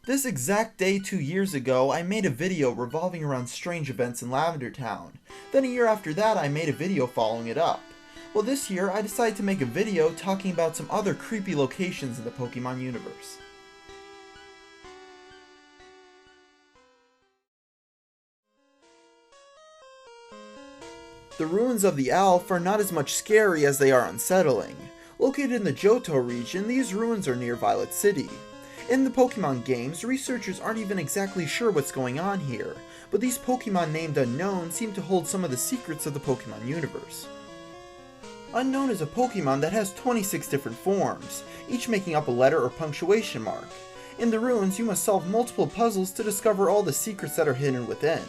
This exact day 2 years ago, I made a video revolving around strange events in Lavender Town. Then a year after that, I made a video following it up. Well, this year, I decided to make a video talking about some other creepy locations in the Pokemon universe. The Ruins of the Alf are not as much scary as they are unsettling. Located in the Chateau region, these ruins are near Violet City. In the Pokemon games, researchers aren't even exactly sure what's going on here, but these Pokemon named Unknown seem to hold some of the secrets of the Pokemon universe. Unknown is a Pokemon that has 26 different forms, each making up a letter or punctuation mark. In the ruins, you must solve multiple puzzles to discover all the secrets that are hidden within.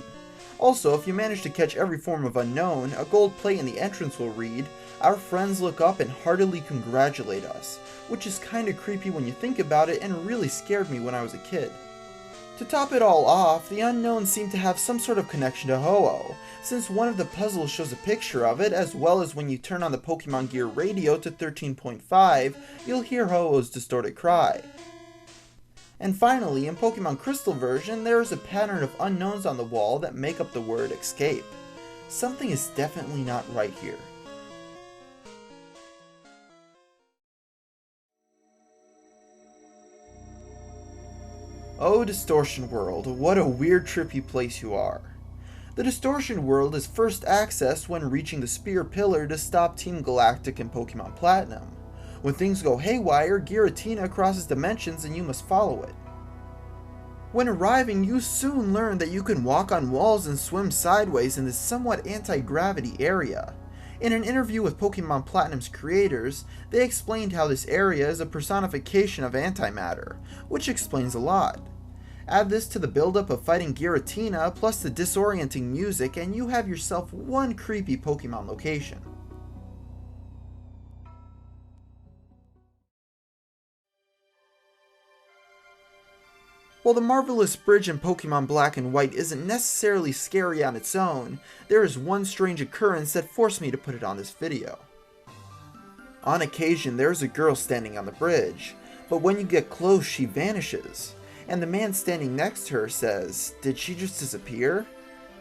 Also, if you manage to catch every form of Unknown, a gold plate in the entrance will read, "Our friends look up and heartily congratulate us," which is kinda creepy when you think about it and really scared me when I was a kid. To top it all off, the Unknown seem to have some sort of connection to Ho-Oh, since one of the puzzles shows a picture of it, as well as when you turn on the Pokemon Gear radio to 13.5, you'll hear Ho-Oh's distorted cry. And finally, in Pokemon Crystal version, there is a pattern of unknowns on the wall that make up the word escape. Something is definitely not right here. Oh, Distortion World, what a weird trippy place you are. The Distortion World is first accessed when reaching the Spear Pillar to stop Team Galactic and Pokemon Platinum. When things go haywire, Giratina crosses dimensions and you must follow it. When arriving, you soon learn that you can walk on walls and swim sideways in this somewhat anti-gravity area. In an interview with Pokemon Platinum's creators, they explained how this area is a personification of antimatter, which explains a lot. Add this to the buildup of fighting Giratina plus the disorienting music and you have yourself one creepy Pokemon location. While the Marvelous Bridge in Pokemon Black and White isn't necessarily scary on its own, there is one strange occurrence that forced me to put it on this video. On occasion, there is a girl standing on the bridge, but when you get close she vanishes, and the man standing next to her says, "Did she just disappear?"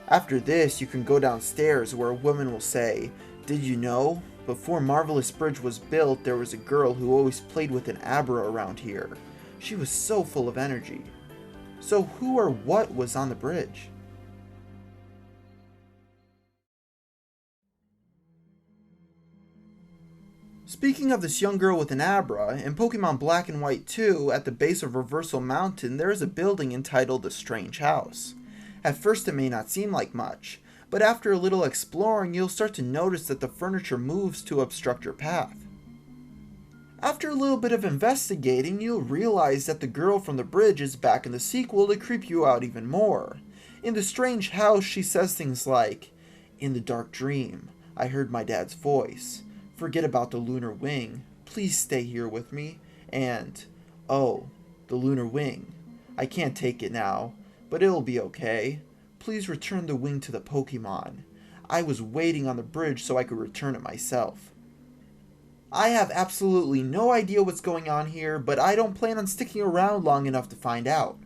After this, you can go downstairs where a woman will say, "Did you know? Before Marvelous Bridge was built, there was a girl who always played with an Abra around here. She was so full of energy." So who or what was on the bridge? Speaking of this young girl with an Abra, in Pokemon Black and White 2, at the base of Reversal Mountain, there is a building entitled the Strange House. At first it may not seem like much, but after a little exploring you'll start to notice that the furniture moves to obstruct your path. After a little bit of investigating, you'll realize that the girl from the bridge is back in the sequel to creep you out even more. In the Strange House, she says things like, "In the dark dream, I heard my dad's voice. Forget about the lunar wing. Please stay here with me." And, "Oh, the lunar wing. I can't take it now, but it'll be okay. Please return the wing to the Pokemon. I was waiting on the bridge so I could return it myself." I have absolutely no idea what's going on here, but I don't plan on sticking around long enough to find out.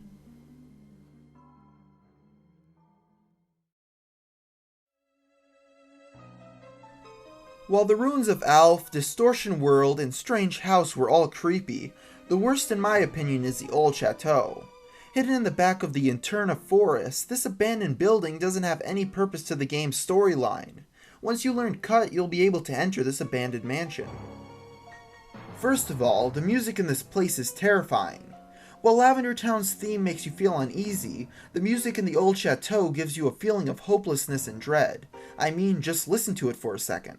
While the Ruins of Alf, Distortion World, and Strange House were all creepy, the worst in my opinion is the old Chateau. Hidden in the back of the Interna Forest, this abandoned building doesn't have any purpose to the game's storyline. Once you learn Cut, you'll be able to enter this abandoned mansion. First of all, the music in this place is terrifying. While Lavender Town's theme makes you feel uneasy, the music in the old chateau gives you a feeling of hopelessness and dread. I mean, just listen to it for a second.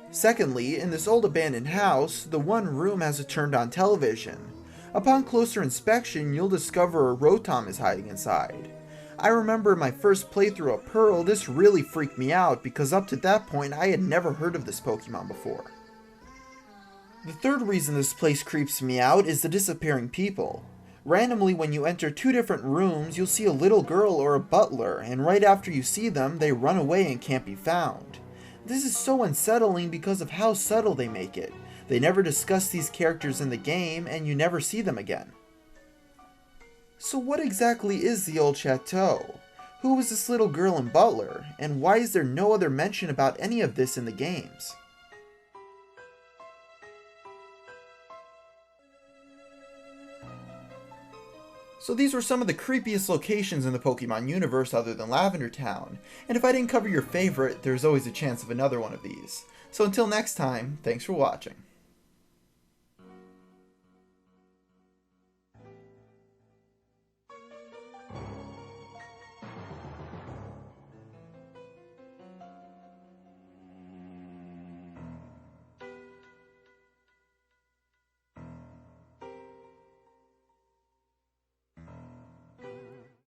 Secondly, in this old abandoned house, the one room has a turned-on television. Upon closer inspection, you'll discover a Rotom is hiding inside. I remember my first playthrough of Pearl, this really freaked me out because up to that point I had never heard of this Pokemon before. The third reason this place creeps me out is the disappearing people. Randomly, when you enter 2 different rooms, you'll see a little girl or a butler, and right after you see them, they run away and can't be found. This is so unsettling because of how subtle they make it. They never discuss these characters in the game, and you never see them again. So what exactly is the old chateau? Who was this little girl and butler, and why is there no other mention about any of this in the games? So these were some of the creepiest locations in the Pokemon universe other than Lavender Town, and if I didn't cover your favorite, there's always a chance of another one of these. So until next time, thanks for watching.